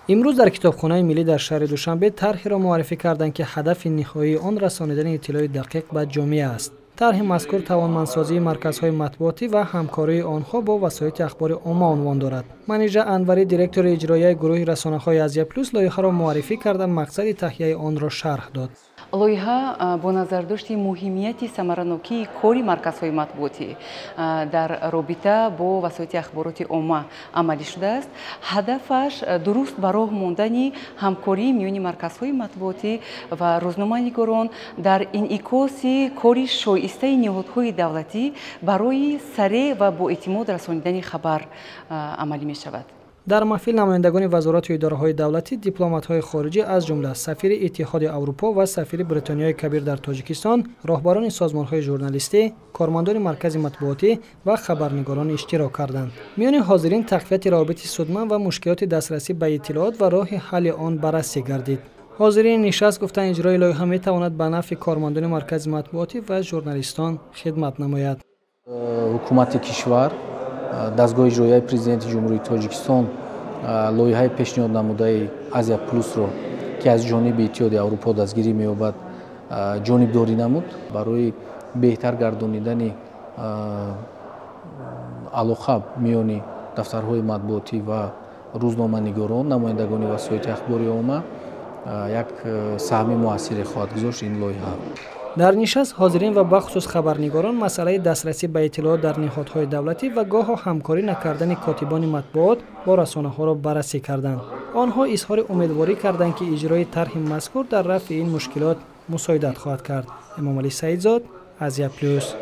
امروز در کتابخانه ملی در شهر دوشنبه طرحی را معرفی کردند که هدف نهایی آن رسانیدن اطلاع دقیق به جامعه است. طرح مذکور توانمندسازی مرکزهای مطبوعاتی و همکاری آنها با وسایل اخبار عامه عنوان دارد. منیژه انوری دیرکتور اجرایی گروه رسانه‌های آزیا پلوس لایحه را معرفی کرده مقصد تهیه آن را شرح داد. لایحه با نظرداشتی مهمیت ثمرانوکی کاری مرکزهای مطبوعاتی در رابطه با وسایل اخبارات عامه عملی شده است. هدفش درست به راه ماندن همکاری میان مرکزهای مطبوعاتی و روزنامه‌نگاران در انعکاس کاری شایسته نهادهای دولتی برای سریع و با اعتماد رسانیدن خبر عملی می شود. در محفل نمایندگان وزارت و اداره‌های دولتی، دیپلمات‌های خارجی از جمله سفیر اتحاد اروپا و سفیر بریتانیای کبیر در تاجیکستان، راهبران سازمان‌های ژورنالیستی، کارمندان مرکز مطبوعاتی و خبرنگاران اشتراک کردند. میان حاضرین تقویت روابط سودمند و مشکلات دسترسی به اطلاعات و راه حل آن بررسی گردید. حاضرین نشست گفتند اجرای لایحه می‌تواند به نفع کارمندان مرکز مطبوعاتی و ژورنالیستان خدمت نماید. حکومت کشور دستگاه اجرایی پرزیدنت جمهوری تاجیکستان لایحه پیشنهاد نموده آزیا پلوس رو که از جانب اتحاد اروپا دستگیری می‌یابد جانبداری نمود برای بهتر گردانیدن علاقه میان دفترهای مطبوعاتی و روزنامه‌نگاران نمایندگان وسایل اخباری عامه یک سهم موثر خواهد گذاشت این لایحه. در نشست حاضرین و بخصوص خبرنگاران مسئله دسترسی به اطلاعات در نهادهای دولتی و گاه همکاری نکردن کاتبان مطبوعات با رسانه‌ها را بررسی کردند. آنها اظهار امیدواری کردند که اجرای طرح مذکور در رفع این مشکلات مساعدت خواهد کرد. امام علی سعیدزاد، آزیا پلوس.